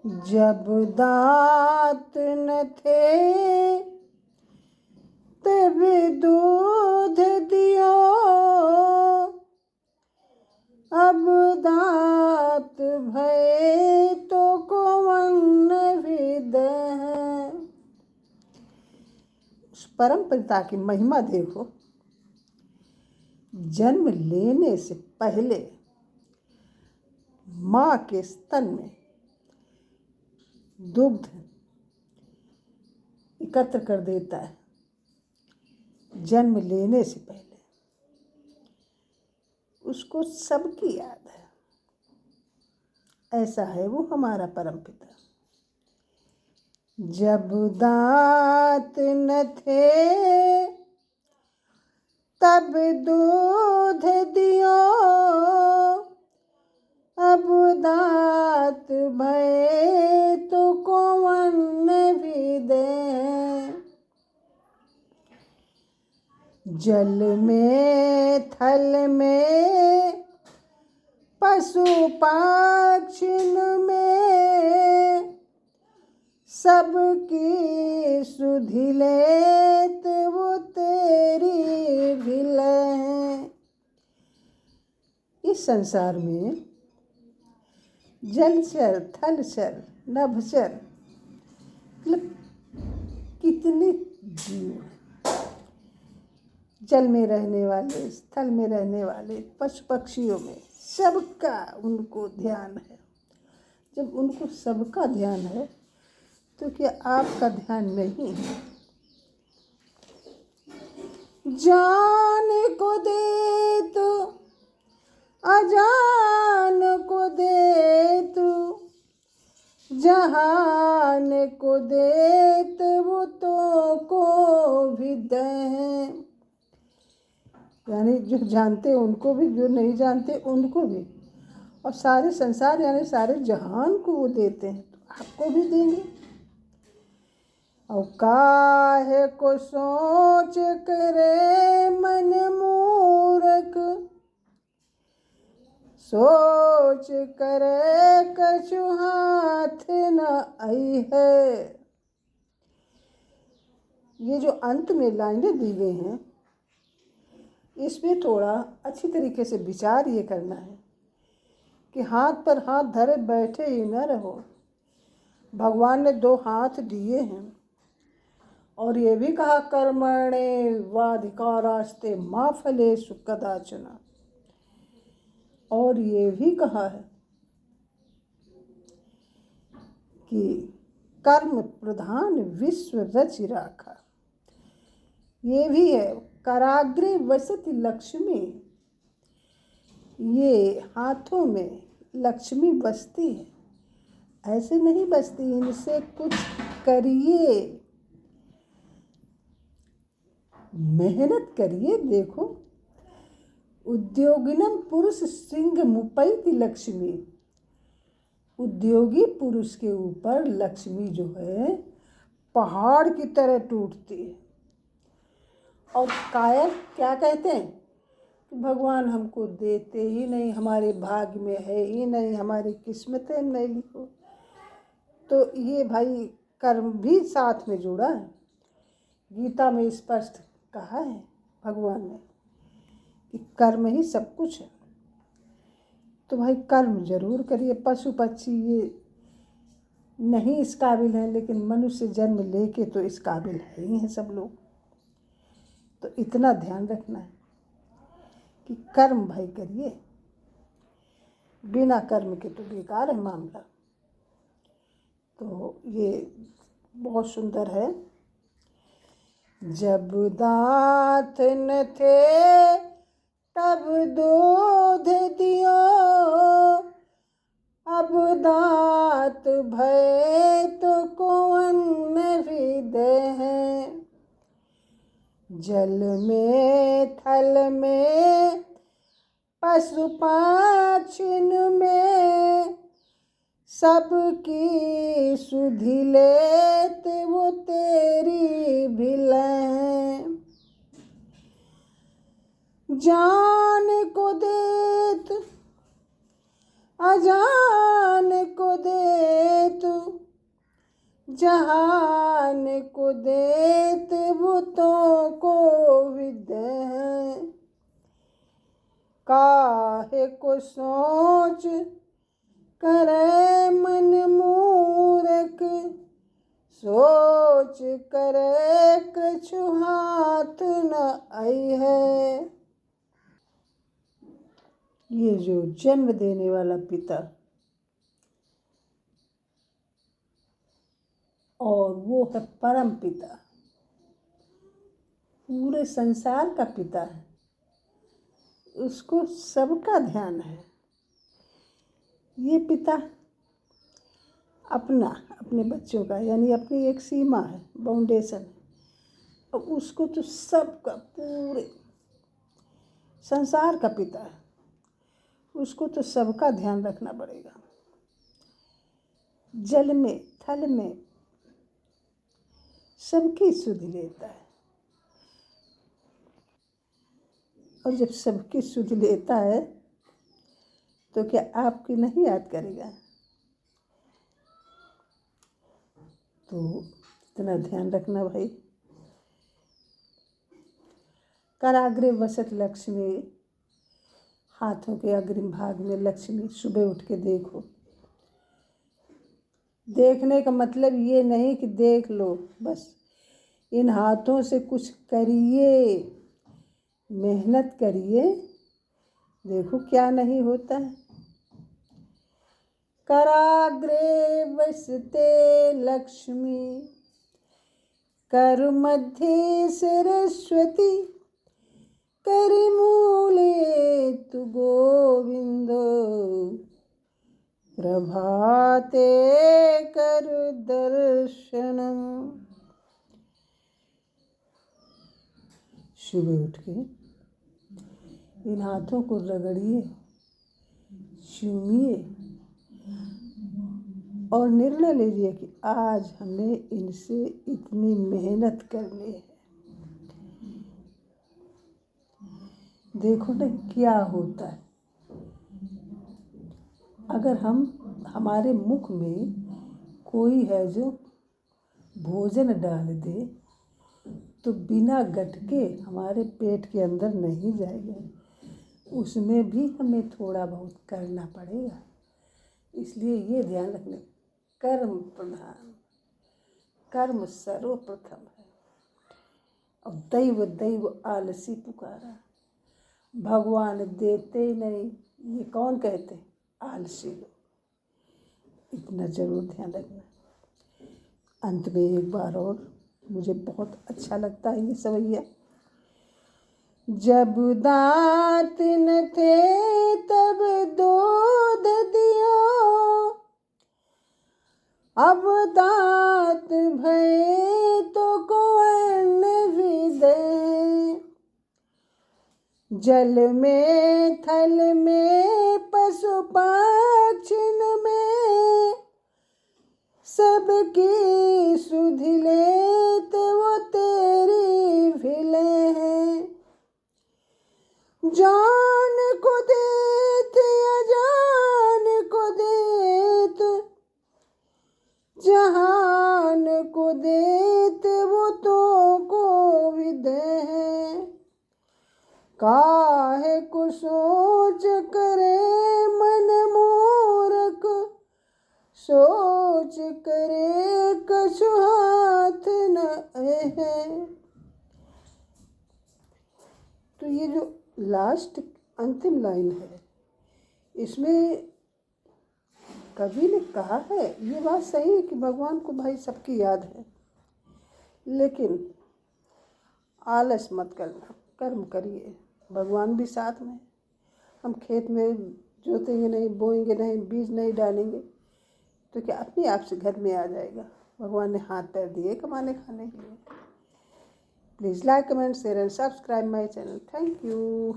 जब दांत न थे तब दूध दियो, अब दांत भये तो कौन विद है। उस परम पिता की महिमा देखो। जन्म लेने से पहले माँ के स्तन में दुग्ध एकत्र कर देता है। जन्म लेने से पहले उसको सबकी याद है। ऐसा है वो हमारा परम पिता। जब दांत न थे तब दूध दियो, अब दांत भये तो कौन विद है। जल में थल में पशु पक्षिन में, सबकी सुधि लेत वो तेरी भिल है। इस संसार में जलचर, थलचर, नभचर मतलब कितने जीव हैं। जल में रहने वाले, स्थल में रहने वाले, पशु पक्षियों में सबका उनको ध्यान है। जब उनको सबका ध्यान है तो क्या आपका ध्यान नहीं है? जान को दे तो अजान को दे तू, जहान को देत वो तो को विद है। यानी जो जानते उनको भी, जो नहीं जानते उनको भी, और सारे संसार यानी सारे जहान को वो देते हैं, तो आपको भी देंगे। और काहे को सोच करे मन मूर्ख, सोच करे कछु हाथ न आई है। ये जो अंत में लाइनें दी गई हैं, इसमें थोड़ा अच्छी तरीके से विचार ये करना है कि हाथ पर हाथ धरे बैठे ही न रहो। भगवान ने 2 हाथ दिए हैं और ये भी कहा कर्मणे वाधिकारास्ते मा फलेषु कदाचन। और ये भी कहा है कि कर्म प्रधान विश्व रचि राखा। ये भी है कराग्रे वसति लक्ष्मी। ये हाथों में लक्ष्मी बसती है, ऐसे नहीं बसती, इनसे कुछ करिए, मेहनत करिए। देखो, उद्योगिनम पुरुष सिंह मुपैति लक्ष्मी। उद्योगी पुरुष के ऊपर लक्ष्मी जो है पहाड़ की तरह टूटती है। और कायर क्या कहते हैं कि भगवान हमको देते ही नहीं, हमारे भाग्य में है ही नहीं, हमारी किस्मतें नहीं लिखो। तो ये भाई कर्म भी साथ में जुड़ा है। गीता में स्पष्ट कहा है भगवान ने कि कर्म ही सब कुछ है। तो भाई कर्म जरूर करिए। पशु पक्षी ये नहीं इस काबिल हैं, लेकिन मनुष्य जन्म लेके तो इस काबिल है ही हैं सब लोग। तो इतना ध्यान रखना है कि कर्म भाई करिए, बिना कर्म के तो बेकार है मामला। तो ये बहुत सुंदर है। जब दांत न थे तब दूध दियो, अब दांत भये तो कौन विद है। जल में थल में पशु पक्षिन में, सबकी सुधि लेत वो तेरी भिल है। जान को देत अजान को देत, जहान को देत बुतों को विद्या है। काहे को सोच करे मन मूरख, सोच करे कछु हाथ न आई है। ये जो जन्म देने वाला पिता और वो है परम पिता, पूरे संसार का पिता है, उसको सबका ध्यान है। ये पिता अपने बच्चों का, यानी अपनी एक सीमा है, बाउंडेशन है, और उसको तो सबका, पूरे संसार का पिता है, उसको तो सबका ध्यान रखना पड़ेगा। जल में थल में सबकी सुध लेता है, और जब सबकी सुध लेता है तो क्या आपकी नहीं याद करेगा? तो इतना ध्यान रखना भाई। कराग्रे वसत लक्ष्मी, हाथों के अग्रिम भाग में लक्ष्मी। सुबह उठ के देखो। देखने का मतलब ये नहीं कि देख लो बस, इन हाथों से कुछ करिए, मेहनत करिए, देखो क्या नहीं होता है। कराग्रे वसते लक्ष्मी, कर मध्य सरस्वती, करमूले तु गोविंदो, प्रभाते कर दर्शनम। सुबह उठ के इन हाथों को रगड़िए, चूमिए और निर्णय लीजिए कि आज हमें इनसे इतनी मेहनत करनी है। देखो ना क्या होता है। अगर हमारे मुख में कोई है जो भोजन डाल दे तो बिना गटके हमारे पेट के अंदर नहीं जाएगा, उसमें भी हमें थोड़ा बहुत करना पड़ेगा। इसलिए ये ध्यान रखना, कर्म प्रधान, कर्म सर्वप्रथम है। और दैव दैव आलसी पुकारा, भगवान देते नहीं, ये कौन कहते? आलसी लोग। इतना जरूर ध्यान रखना। अंत में एक बार और, मुझे बहुत अच्छा लगता है ये सवैया। जब दांत न थे तब दूध दियो, अब दांत भये तो कौन भी दे। जल में थल में पशु पक्षिन में, सबकी सुध लेत वो तेरी भिले हैं। जान को देत अजान को देत, जहान को देत वो तो को विदे हैं। काहे को सोच करे मन मूरख, सोच करे कछु हाथ न है। तो ये जो लास्ट अंतिम लाइन है, इसमें कवि ने कहा है, ये बात सही है कि भगवान को भाई सबकी याद है, लेकिन आलस मत करना, कर्म करिए, भगवान भी साथ में। हम खेत में जोतेंगे नहीं, बोएंगे नहीं, बीज नहीं डालेंगे तो क्या अपने आप से घर में आ जाएगा? भगवान ने हाथ पैर दिए कमाने खाने के लिए। Please like, comment, share and subscribe my channel. Thank you.